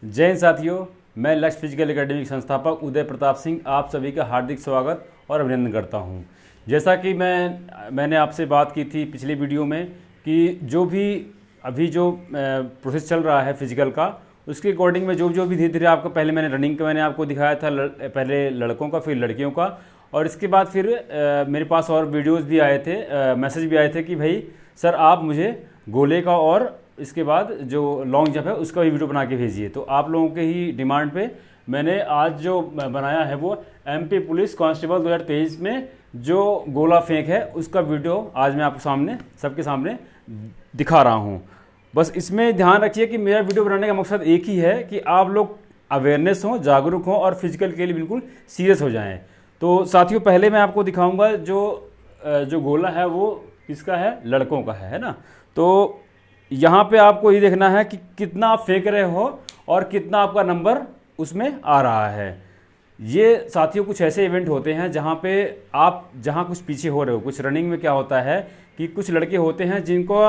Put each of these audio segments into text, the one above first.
जय हिंद साथियों, मैं लक्ष्य फिजिकल एकेडमी के संस्थापक उदय प्रताप सिंह आप सभी का हार्दिक स्वागत और अभिनंदन करता हूं। जैसा कि मैंने आपसे बात की थी पिछले वीडियो में कि जो भी अभी जो प्रोसेस चल रहा है फिजिकल का, उसके अकॉर्डिंग में जो भी धीरे धीरे आपको पहले मैंने रनिंग का मैंने आपको दिखाया था, पहले लड़कों का फिर लड़कियों का, और इसके बाद फिर मेरे पास और वीडियोस भी आए थे, मैसेज भी आए थे कि भाई सर आप मुझे गोले का और इसके बाद जो लॉन्ग जंप है उसका भी वीडियो बना के भेजिए। तो आप लोगों के ही डिमांड पे मैंने आज जो बनाया है वो एमपी पुलिस कांस्टेबल 2023 में जो गोला फेंक है उसका वीडियो आज मैं आपके सामने सबके सामने दिखा रहा हूँ। बस इसमें ध्यान रखिए कि मेरा वीडियो बनाने का मकसद एक ही है कि आप लोग अवेयरनेस हों, जागरूक हों और फिजिकल के लिए बिल्कुल सीरियस हो जाएं। तो साथियों, पहले मैं आपको दिखाऊंगा जो गोला है वो किसका है, लड़कों का है ना। तो यहाँ पे आपको ये देखना है कि कितना आप फेंक रहे हो और कितना आपका नंबर उसमें आ रहा है। ये साथियों कुछ ऐसे इवेंट होते हैं जहाँ पे आप कुछ पीछे हो रहे हो। कुछ रनिंग में क्या होता है कि कुछ लड़के होते हैं जिनको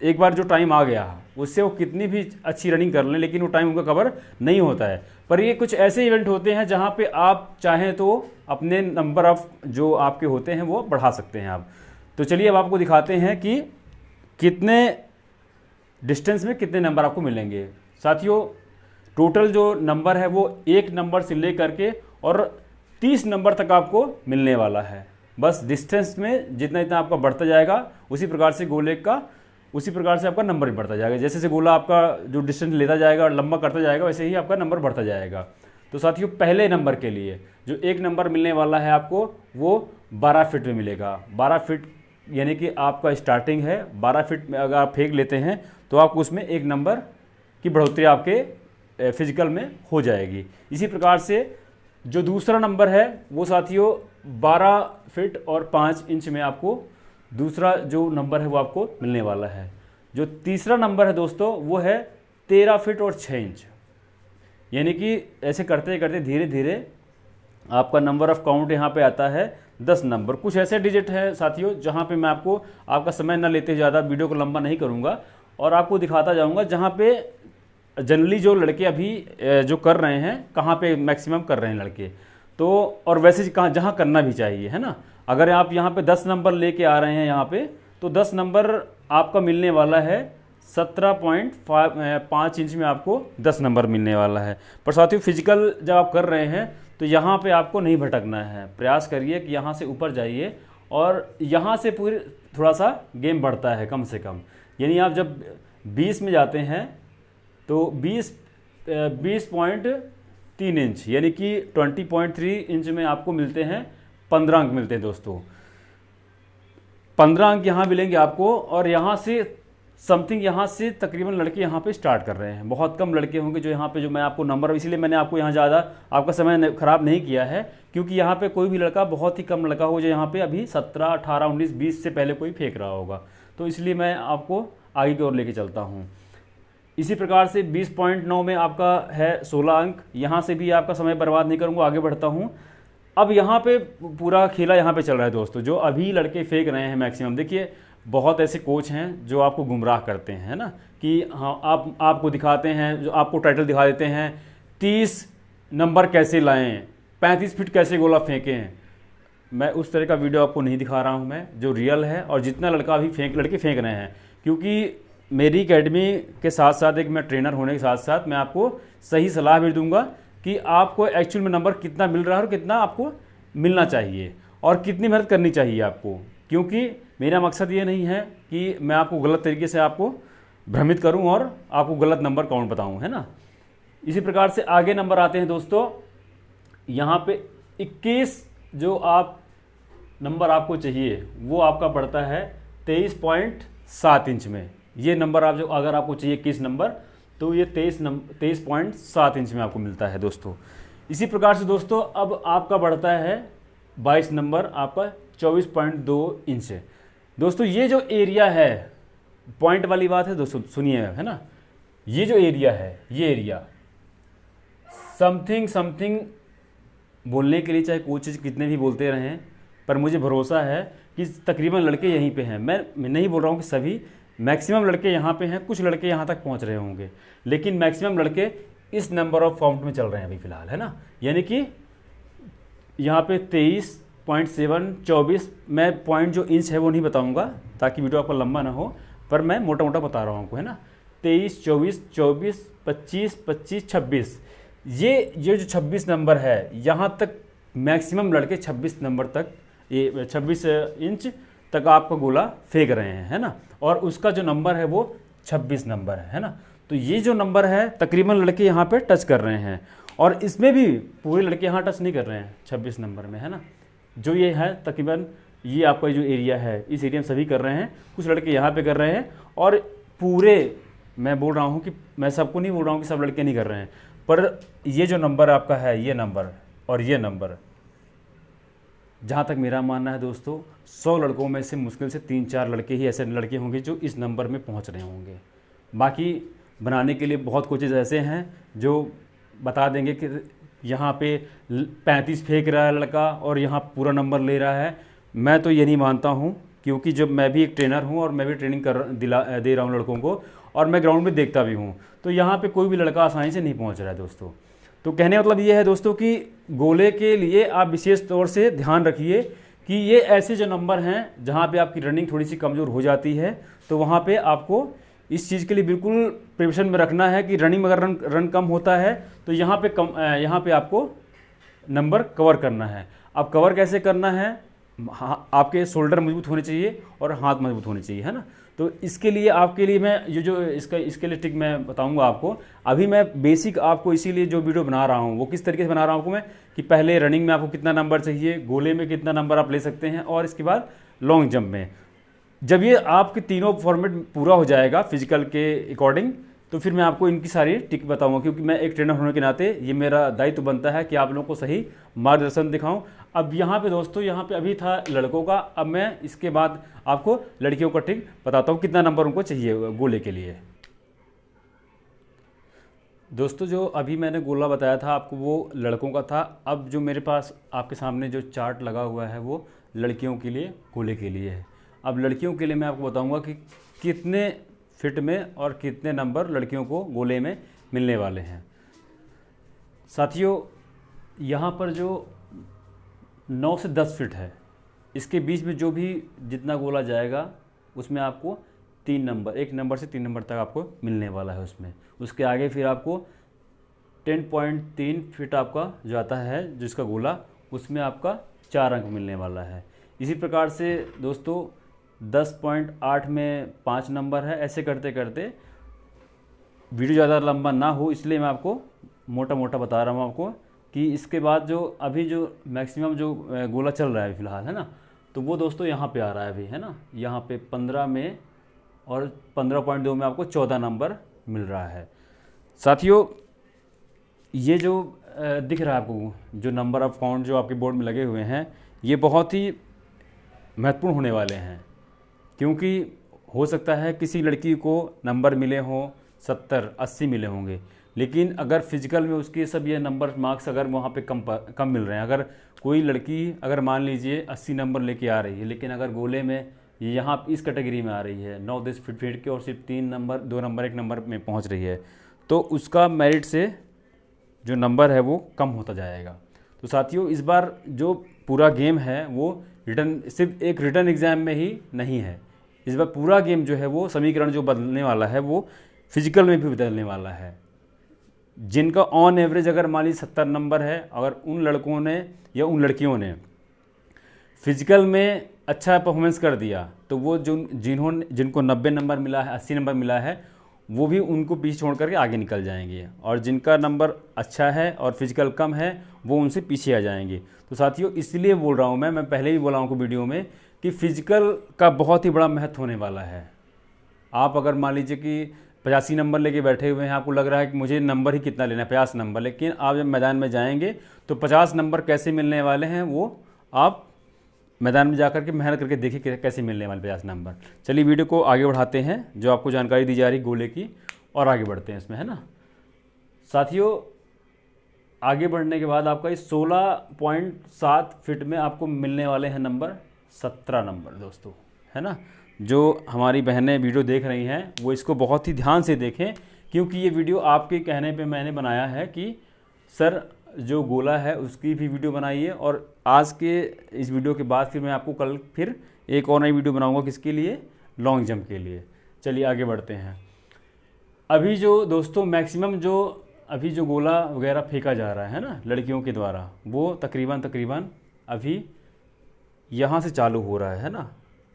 एक बार जो टाइम आ गया उससे वो कितनी भी अच्छी रनिंग कर लें लेकिन वो टाइम उनका कवर नहीं होता है। पर ये कुछ ऐसे इवेंट होते हैं जहाँ पे आप चाहें तो अपने नंबर ऑफ जो आपके होते हैं वो बढ़ा सकते हैं आप। तो चलिए अब आपको दिखाते हैं कि कितने डिस्टेंस में कितने नंबर आपको मिलेंगे। साथियों, टोटल जो नंबर है वो 1 नंबर से ले करके और 30 नंबर तक आपको मिलने वाला है। बस डिस्टेंस में जितना जितना आपका बढ़ता जाएगा उसी प्रकार से गोले का उसी प्रकार से आपका नंबर भी बढ़ता जाएगा। जैसे जैसे गोला आपका जो डिस्टेंस लेता जाएगा और लंबा करता जाएगा वैसे ही आपका नंबर बढ़ता जाएगा। तो साथियों, पहले नंबर के लिए जो 1 नंबर मिलने वाला है आपको वो 12 फीट में मिलेगा। 12 फीट यानी कि आपका स्टार्टिंग है 12 फीट में। अगर आप फेंक लेते हैं तो आपको उसमें 1 नंबर की बढ़ोतरी आपके फिजिकल में हो जाएगी। इसी प्रकार से जो दूसरा नंबर है वो साथियों 12 फीट और 5 इंच में आपको दूसरा जो नंबर है वो आपको मिलने वाला है। जो तीसरा नंबर है दोस्तों वो है 13 फीट और 6 इंच। यानी कि ऐसे करते करते धीरे धीरे आपका नंबर ऑफ काउंट यहाँ पे आता है 10 नंबर। कुछ ऐसे डिजिट है साथियों जहाँ पे मैं आपको आपका समय न लेते ज़्यादा वीडियो को लंबा नहीं करूँगा और आपको दिखाता जाऊँगा जहाँ पे जनरली जो लड़के अभी जो कर रहे हैं कहाँ पे मैक्सिमम कर रहे हैं लड़के। तो और वैसे कहाँ जहाँ करना भी चाहिए है ना। अगर आप यहाँ पे 10 नंबर लेके आ रहे हैं यहाँ पे तो 10 नंबर आपका मिलने वाला है 17.5 इंच में आपको 10 नंबर मिलने वाला है। पर साथियों, फिजिकल जब आप कर रहे हैं तो यहाँ पे आपको नहीं भटकना है। प्रयास करिए कि यहाँ से ऊपर जाइए और यहाँ से पूरी थोड़ा सा गेम बढ़ता है कम से कम। यानी आप जब 20 में जाते हैं तो 20.3 इंच यानी कि 20.3 इंच में आपको मिलते हैं 15 अंक मिलते हैं दोस्तों। 15 अंक यहाँ मिलेंगे आपको और यहाँ से समथिंग यहाँ से तकरीबन लड़के यहाँ पे स्टार्ट कर रहे हैं। बहुत कम लड़के होंगे जो यहाँ पे जो मैं आपको नंबर, इसीलिए मैंने आपको यहाँ ज़्यादा आपका समय ख़राब नहीं किया है क्योंकि यहाँ पे कोई भी लड़का बहुत ही कम लड़का हो जो यहाँ पे अभी 17, 18, 19, 20 से पहले कोई फेंक रहा होगा। तो इसलिए मैं आपको आगे की ओर लेके चलता हूँ। इसी प्रकार से 20.9 में आपका है 16 अंक। यहाँ से भी आपका समय बर्बाद नहीं करूँगा, आगे बढ़ता हूँ। अब यहाँ पे पूरा खेला यहाँ पे चल रहा है दोस्तों। जो अभी लड़के फेंक रहे हैं मैक्सिमम, देखिए बहुत ऐसे कोच हैं जो आपको गुमराह करते हैं ना कि हाँ आपको दिखाते हैं, जो आपको टाइटल दिखा देते हैं 30 नंबर कैसे लाएं, 35 फीट कैसे गोला फेंकें। मैं उस तरह का वीडियो आपको नहीं दिखा रहा हूँ, मैं जो रियल है और जितना लड़का अभी लड़के फेंक रहे हैं। क्योंकि मेरी एकेडमी के साथ साथ एक मैं ट्रेनर होने के साथ साथ मैं आपको सही सलाह भी दूंगा कि आपको एक्चुअल में नंबर कितना मिल रहा है और कितना आपको मिलना चाहिए और कितनी मेहनत करनी चाहिए आपको। क्योंकि मेरा मकसद ये नहीं है कि मैं आपको गलत तरीके से आपको भ्रमित करूं और आपको गलत नंबर काउंट बताऊं, है ना। इसी प्रकार से आगे नंबर आते हैं दोस्तों। यहाँ पे 21 जो आप नंबर आपको चाहिए वो आपका पड़ता है 23.7 इंच में। ये नंबर आप जो अगर आपको चाहिए 21 नंबर तो ये 23.7 इंच में आपको मिलता है दोस्तों। इसी प्रकार से दोस्तों अब आपका बढ़ता है 22 नंबर, आपका 24.2 इंच है दोस्तों। ये जो एरिया है, पॉइंट वाली बात है दोस्तों, सुनिए है ना। ये जो एरिया है, ये एरिया समथिंग बोलने के लिए चाहे कोचेज कितने भी बोलते रहें, पर मुझे भरोसा है कि तकरीबन लड़के यहीं पे हैं। मैं नहीं बोल रहा हूँ कि सभी, मैक्सिमम लड़के यहाँ पे हैं। कुछ लड़के यहाँ तक पहुँच रहे होंगे लेकिन मैक्सिमम लड़के इस नंबर ऑफ काउंट में चल रहे हैं अभी फ़िलहाल, है ना। यानी कि यहाँ पे 23.7 24, मैं पॉइंट जो इंच है वो नहीं बताऊँगा ताकि वीडियो आपका लंबा ना हो, पर मैं मोटा मोटा बता रहा हूँ आपको, है ना। 23 24 24 25 25 26, ये जो 26 नंबर है, यहाँ तक मैक्सिमम लड़के 26 नंबर तक, ये 26 इंच तक आपका गोला फेंक रहे हैं, है ना। और उसका जो नंबर है वो 26 नंबर है ना। तो ये जो नंबर है तकरीबन लड़के यहाँ पे टच कर रहे हैं, और इसमें भी पूरे लड़के यहाँ टच नहीं कर रहे हैं 26 नंबर में, है ना। जो ये है तकरीबन, ये आपका जो एरिया है, इस एरिया में सभी कर रहे हैं, कुछ लड़के यहाँ पे कर रहे हैं, और पूरे, मैं बोल रहा हूँ कि मैं सबको नहीं बोल रहा हूँ कि सब लड़के नहीं कर रहे हैं, पर ये जो नंबर आपका है, ये नंबर और ये नंबर, जहाँ तक मेरा मानना है दोस्तों, 100 लड़कों में से मुश्किल से 3-4 लड़के ही ऐसे लड़के होंगे जो इस नंबर में पहुँच रहे होंगे। बाकी बनाने के लिए बहुत कोचेज़ ऐसे हैं जो बता देंगे कि यहाँ पे 35 फेंक रहा है लड़का और यहाँ पूरा नंबर ले रहा है। मैं तो ये नहीं मानता हूँ, क्योंकि जब मैं भी एक ट्रेनर हूँ और मैं भी ट्रेनिंग दे रहा हूँ लड़कों को, और मैं ग्राउंड में देखता भी हूँ, तो यहाँ पे कोई भी लड़का आसानी से नहीं पहुँच रहा है दोस्तों। तो कहने का मतलब ये है दोस्तों कि गोले के लिए आप विशेष तौर से ध्यान रखिए कि ये ऐसे जो नंबर हैं जहाँ पे आपकी रनिंग थोड़ी सी कमज़ोर हो जाती है, तो वहाँ पे आपको इस चीज़ के लिए बिल्कुल प्रिपरेशन में रखना है कि रनिंग में अगर रन कम होता है तो यहाँ पे आपको नंबर कवर करना है। अब कवर कैसे करना है, आपके शोल्डर मजबूत होने चाहिए और हाथ मजबूत होने चाहिए, है ना। तो इसके लिए आपके लिए मैं ये जो इसके लिए ट्रिक मैं बताऊंगा आपको। अभी मैं बेसिक आपको इसीलिए जो वीडियो बना रहा हूँ वो किस तरीके से बना रहा हूँ आपको मैं, कि पहले रनिंग में आपको कितना नंबर चाहिए, गोले में कितना नंबर आप ले सकते हैं, और इसके बाद लॉन्ग जंप में। जब ये आपके तीनों फॉर्मेट पूरा हो जाएगा फिजिकल के अकॉर्डिंग, तो फिर मैं आपको इनकी सारी टिक बताऊंगा, क्योंकि मैं एक ट्रेनर होने के नाते ये मेरा दायित्व बनता है कि आप लोगों को सही मार्गदर्शन दिखाऊं। अब यहाँ पे दोस्तों, यहाँ पे अभी था लड़कों का, अब मैं इसके बाद आपको लड़कियों का टिक बताता हूँ कितना नंबर उनको चाहिए गोले के लिए। दोस्तों जो अभी मैंने गोला बताया था आपको वो लड़कों का था। अब जो मेरे पास आपके सामने जो चार्ट लगा हुआ है वो लड़कियों के लिए गोले के लिए है। अब लड़कियों के लिए मैं आपको बताऊंगा कि कितने फिट में और कितने नंबर लड़कियों को गोले में मिलने वाले हैं। साथियों यहाँ पर जो 9 से 10 फिट है, इसके बीच में जो भी जितना गोला जाएगा उसमें आपको 3 नंबर, 1 नंबर से 3 नंबर तक आपको मिलने वाला है उसमें। उसके आगे फिर आपको 10.3 फिट आपका जो आता है जिसका गोला, उसमें आपका 4 अंक मिलने वाला है। इसी प्रकार से दोस्तों 10.8 में 5 नंबर है। ऐसे करते करते वीडियो ज़्यादा लंबा ना हो इसलिए मैं आपको मोटा मोटा बता रहा हूँ आपको कि इसके बाद जो अभी जो मैक्सिमम जो गोला चल रहा है फ़िलहाल, है ना, तो वो दोस्तों यहाँ पे आ रहा है अभी, है ना। यहाँ पे 15 में और 15.2 में आपको 14 नंबर मिल रहा है। साथियों ये जो दिख रहा है आपको जो नंबर ऑफ काउंट जो आपके बोर्ड में लगे हुए हैं, ये बहुत ही महत्वपूर्ण होने वाले हैं, क्योंकि हो सकता है किसी लड़की को नंबर मिले हों 70-80 मिले होंगे, लेकिन अगर फिजिकल में उसके सब ये नंबर मार्क्स अगर वहाँ पे कम मिल रहे हैं, अगर कोई लड़की अगर मान लीजिए 80 नंबर लेके आ रही है, लेकिन अगर गोले में ये यहाँ इस कैटेगरी में आ रही है 9-10 फिट के और सिर्फ 3 नंबर 2 नंबर 1 नंबर में पहुँच रही है, तो उसका मेरिट से जो नंबर है वो कम होता जाएगा। तो साथियों इस बार जो पूरा गेम है वो रिटर्न, सिर्फ एक रिटर्न एग्ज़ाम में ही नहीं है, इस बार पूरा गेम जो है वो समीकरण जो बदलने वाला है वो फिजिकल में भी बदलने वाला है। जिनका ऑन एवरेज अगर मान लीजिए 70 नंबर है, अगर उन लड़कों ने या उन लड़कियों ने फिजिकल में अच्छा परफॉर्मेंस कर दिया, तो वो जिनको 90 नंबर मिला है, 80 नंबर मिला है, वो भी उनको पीछे छोड़ करके आगे निकल जाएंगे, और जिनका नंबर अच्छा है और फिजिकल कम है वो उनसे पीछे आ जाएंगे। तो साथियों इसलिए बोल रहा हूँ मैं पहले भी बोला हूँ वीडियो में कि फिजिकल का बहुत ही बड़ा महत्व होने वाला है। आप अगर मान लीजिए कि 85 नंबर लेके बैठे हुए हैं, आपको लग रहा है कि मुझे नंबर ही कितना लेना है 50 नंबर, लेकिन आप जब मैदान में जाएंगे तो 50 नंबर कैसे मिलने वाले हैं वो आप मैदान में जाकर के मेहनत करके देखिए कैसे मिलने वाले 50 नंबर। चलिए वीडियो को आगे बढ़ाते हैं, जो आपको जानकारी दी जा रही गोले की, और आगे बढ़ते हैं इसमें, है ना। साथियों आगे बढ़ने के बाद आपका इस 16.7 फिट में आपको मिलने वाले हैं नंबर 17 नंबर दोस्तों, है ना। जो हमारी बहनें वीडियो देख रही हैं वो इसको बहुत ही ध्यान से देखें, क्योंकि ये वीडियो आपके कहने पे मैंने बनाया है कि सर जो गोला है उसकी भी वीडियो बनाइए, और आज के इस वीडियो के बाद फिर मैं आपको कल फिर एक और नई वीडियो बनाऊंगा, किसके लिए, लॉन्ग जंप के लिए। चलिए आगे बढ़ते हैं। अभी जो दोस्तों मैक्सिमम अभी जो गोला वगैरह फेंका जा रहा है ना लड़कियों के द्वारा, वो तकरीबन अभी यहाँ से चालू हो रहा है ना,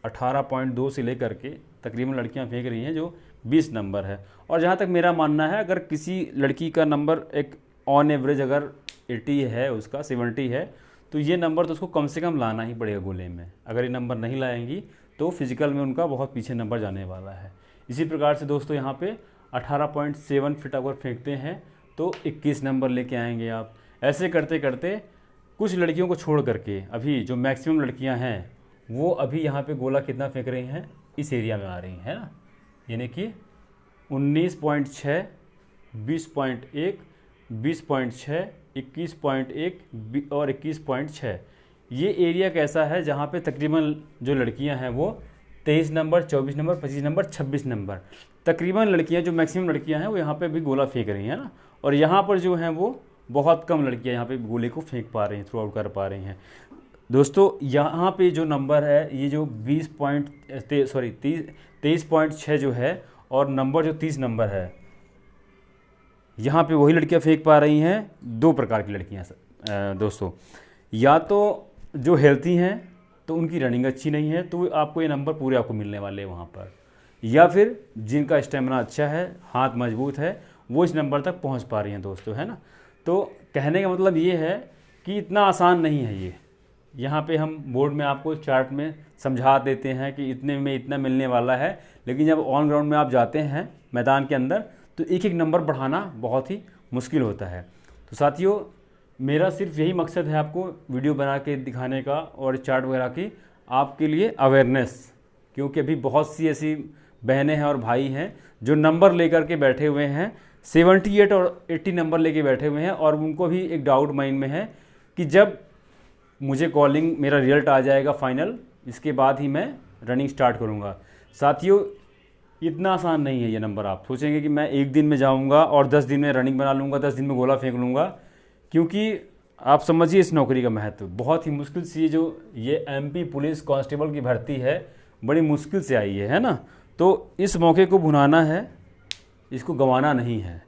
18.2 से लेकर के तकरीबन लड़कियाँ फेंक रही हैं जो 20 नंबर है। और जहाँ तक मेरा मानना है, अगर किसी लड़की का नंबर एक ऑन एवरेज अगर 80 है, उसका 70 है, तो ये नंबर तो उसको कम से कम लाना ही पड़ेगा गोले में। अगर ये नंबर नहीं लाएंगी तो फिज़िकल में उनका बहुत पीछे नंबर जाने वाला है। इसी प्रकार से दोस्तों यहाँ पे 18.7 फिट अगर फेंकते हैं तो 21 नंबर लेके आएंगे आप। ऐसे करते करते कुछ लड़कियों को छोड़ करके अभी जो मैक्सिमम लड़कियां हैं वो अभी यहाँ पे गोला कितना फेंक रही हैं, इस एरिया में आ रही हैं ना, यानी कि 19.6, 20.1, 20.6, 21.1 और 21.6। ये एरिया कैसा है जहाँ पे तकरीबन जो लड़कियां हैं वो 23 नंबर, 24 नंबर, 25 नंबर, 26 नंबर तकरीबन लड़कियां, जो मैक्सिमम लड़कियां हैं वो यहाँ पे भी गोला फेंक रही हैं ना। और यहाँ पर जो हैं वो बहुत कम लड़कियां यहाँ पे गोले को फेंक पा रही हैं, थ्रू आउट कर पा रही हैं। दोस्तों यहाँ पे जो नंबर है, ये जो 23.6 जो है, और नंबर जो 30 नंबर है, यहाँ पे वही लड़कियाँ फेंक पा रही हैं। दो प्रकार की लड़कियाँ दोस्तों, या तो जो हेल्थी हैं तो उनकी रनिंग अच्छी नहीं है तो आपको ये नंबर पूरे आपको मिलने वाले हैं वहाँ पर, या फिर जिनका स्टेमिना अच्छा है, हाथ मजबूत है, वो इस नंबर तक पहुँच पा रही हैं दोस्तों, है ना। तो कहने का मतलब ये है कि इतना आसान नहीं है ये। यहाँ पे हम बोर्ड में आपको चार्ट में समझा देते हैं कि इतने में इतना मिलने वाला है, लेकिन जब ऑन ग्राउंड में आप जाते हैं मैदान के अंदर तो एक एक नंबर बढ़ाना बहुत ही मुश्किल होता है। तो साथियों, मेरा सिर्फ यही मकसद है आपको वीडियो बना के दिखाने का और चार्ट वगैरह की आपके लिए अवेयरनेस, क्योंकि अभी बहुत सी ऐसी बहनें हैं और भाई हैं जो नंबर लेकर के बैठे हुए हैं, 78 और 80 नंबर लेके बैठे हुए हैं, और उनको भी एक डाउट माइंड में है कि जब मुझे कॉलिंग मेरा रिजल्ट आ जाएगा फाइनल, इसके बाद ही मैं रनिंग स्टार्ट करूँगा। साथियों, इतना आसान नहीं है ये नंबर। आप सोचेंगे कि मैं एक दिन में जाऊँगा और 10 दिन में रनिंग बना लूँगा, 10 दिन में गोला फेंक लूँगा, क्योंकि आप समझिए इस नौकरी का महत्व बहुत ही मुश्किल से जो ये MP पुलिस कांस्टेबल की भर्ती है बड़ी मुश्किल से आई है ना। तो इस मौके को भुनाना है, इसको गंवाना नहीं है।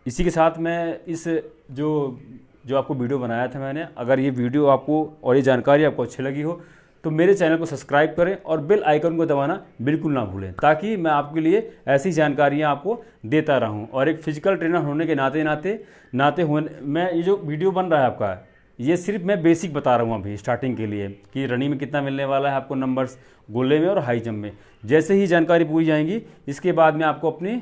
इसी के साथ मैं इस जो आपको वीडियो बनाया था मैंने, अगर ये वीडियो आपको और ये जानकारी आपको अच्छी लगी हो तो मेरे चैनल को सब्सक्राइब करें और बेल आइकन को दबाना बिल्कुल ना भूलें, ताकि मैं आपके लिए ऐसी जानकारियाँ आपको देता रहूं। और एक फिजिकल ट्रेनर होने के नाते मैं ये जो वीडियो बन रहा है आपका, ये सिर्फ मैं बेसिक बता रहा हूँ अभी स्टार्टिंग के लिए कि रनिंग में कितना मिलने वाला है आपको नंबर्स गोले में और हाई जंप में। जैसे ही जानकारी पूरी जाएंगी, इसके बाद मैं आपको अपनी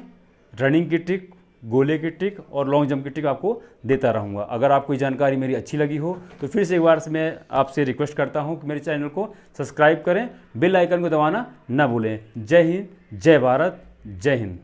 रनिंग की ट्रिक, गोले की ट्रिक और लॉन्ग जंप की ट्रिक आपको देता रहूँगा। अगर आपको ये जानकारी मेरी अच्छी लगी हो तो फिर से एक बार से मैं आपसे रिक्वेस्ट करता हूँ कि मेरे चैनल को सब्सक्राइब करें, बेल आइकन को दबाना ना भूलें। जय हिंद, जय भारत, जय हिंद।